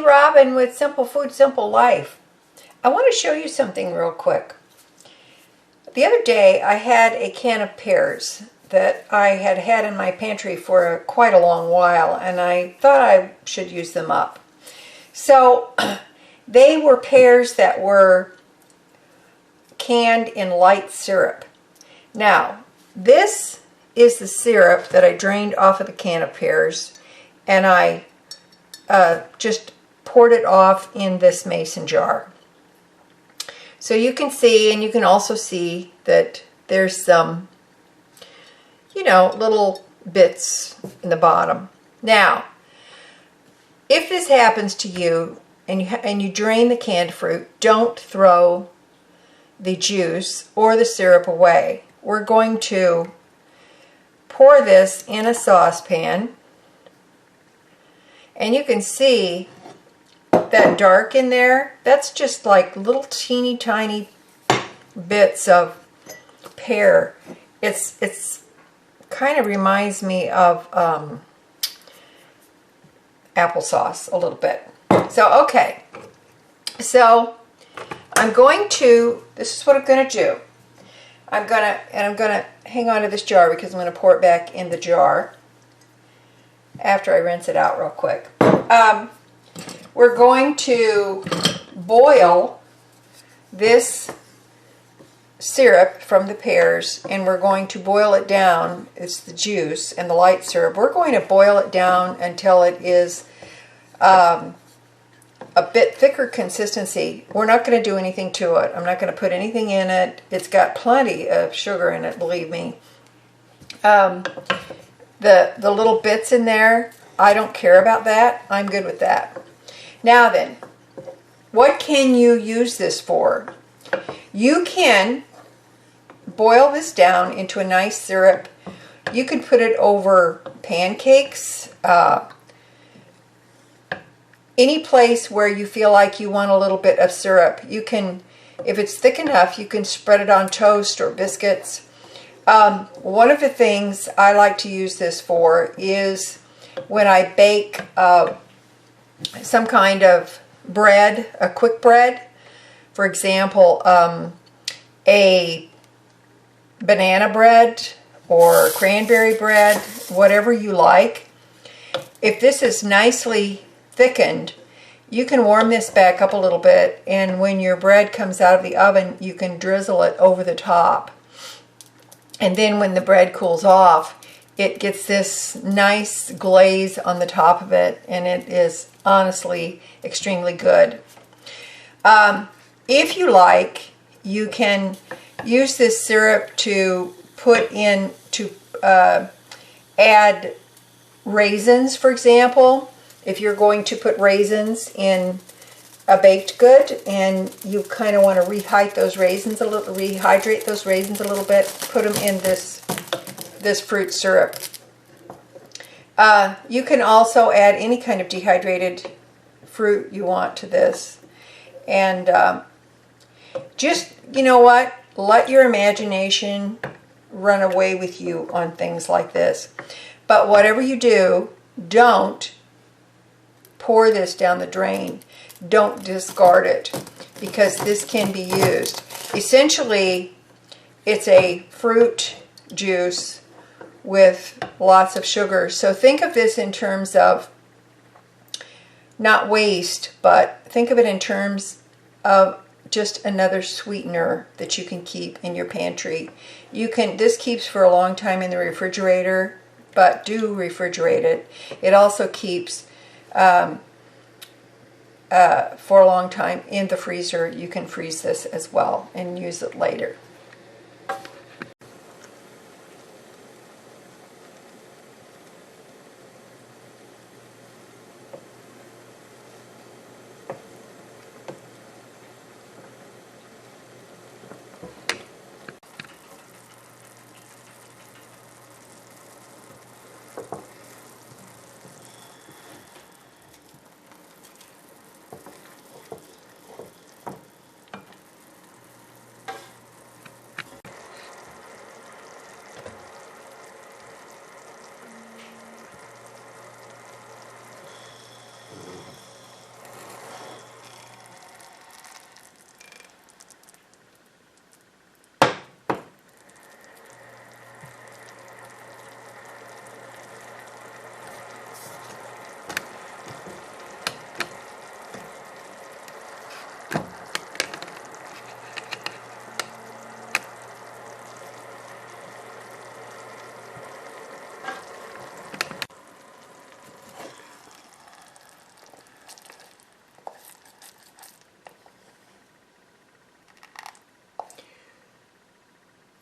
Robin with Simple Food, Simple Life. I want to show you something real quick. The other day I had a can of pears that I had had in my pantry for quite a long while, and I thought I should use them up. So they were pears that were canned in light syrup. Now, this is the syrup that I drained off of the can of pears, and I just poured it off in this mason jar. So you can see, and you can also see that there's some, little bits in the bottom. Now, if this happens to you and you drain the canned fruit, don't throw the juice or the syrup away. We're going to pour this in a saucepan, and you can see that dark in there, that's just like little teeny tiny bits of pear. It's kind of reminds me of applesauce a little bit. So okay, so I'm going to, this is what I'm going to do. I'm going to hang on to this jar because I'm going to pour it back in the jar after I rinse it out real quick. We're going to boil this syrup from the pears, and we're going to boil it down. It's the juice and the light syrup. We're going to boil it down until it is a bit thicker consistency. We're not going to do anything to it. I'm not going to put anything in it. It's got plenty of sugar in it, believe me. The little bits in there, I don't care about that. I'm good with that. Now then, what can you use this for? You can boil this down into a nice syrup. You can put it over pancakes, any place where you feel like you want a little bit of syrup. You can, if it's thick enough, you can spread it on toast or biscuits. One of the things I like to use this for is when I bake some kind of bread, a quick bread. For example, a banana bread or cranberry bread, whatever you like. If this is nicely thickened, you can warm this back up a little bit, and when your bread comes out of the oven, you can drizzle it over the top. And then when the bread cools off, it gets this nice glaze on the top of it, and it is honestly extremely good. If you like, you can use this syrup to put in, to add raisins, for example. If you're going to put raisins in a baked good and you kind of want to rehydrate those raisins a little bit, put them in this fruit syrup. You can also add any kind of dehydrated fruit you want to this. And just, you know what, let your imagination run away with you on things like this. But whatever you do, don't pour this down the drain. Don't discard it, because this can be used. Essentially, it's a fruit juice with lots of sugar. So think of this in terms of not waste, but think of it in terms of just another sweetener that you can keep in your pantry. This keeps for a long time in the refrigerator, but do refrigerate it. It also keeps for a long time in the freezer. You can freeze this as well and use it later.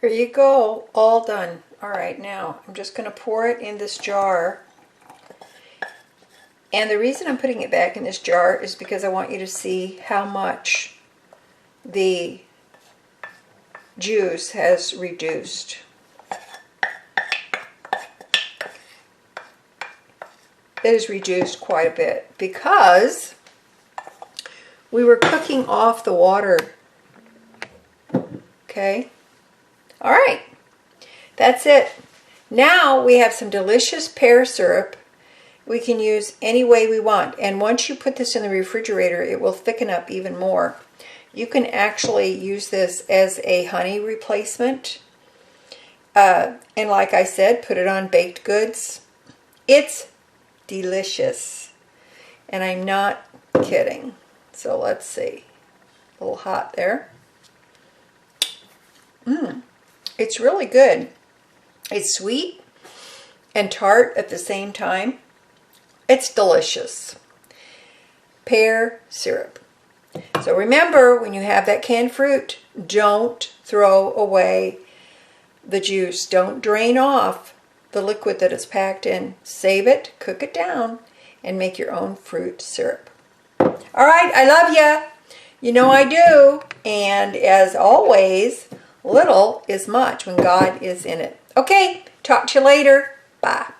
There you go, all done. All right, now I'm just going to pour it in this jar. And the reason I'm putting it back in this jar is because I want you to see how much the juice has reduced. It has reduced quite a bit because we were cooking off the water. Okay? All right. That's it. Now we have some delicious pear syrup. We can use any way we want. And once you put this in the refrigerator, it will thicken up even more. You can actually use this as a honey replacement. And like I said, put it on baked goods. It's delicious. And I'm not kidding. So let's see. A little hot there. It's really good. It's sweet and tart at the same time. It's delicious. Pear syrup. So remember, when you have that canned fruit, don't throw away the juice. Don't drain off the liquid that it's packed in. Save it, cook it down, and make your own fruit syrup. All right, I love you. You know I do. And as always, little is much when God is in it. Okay, talk to you later. Bye.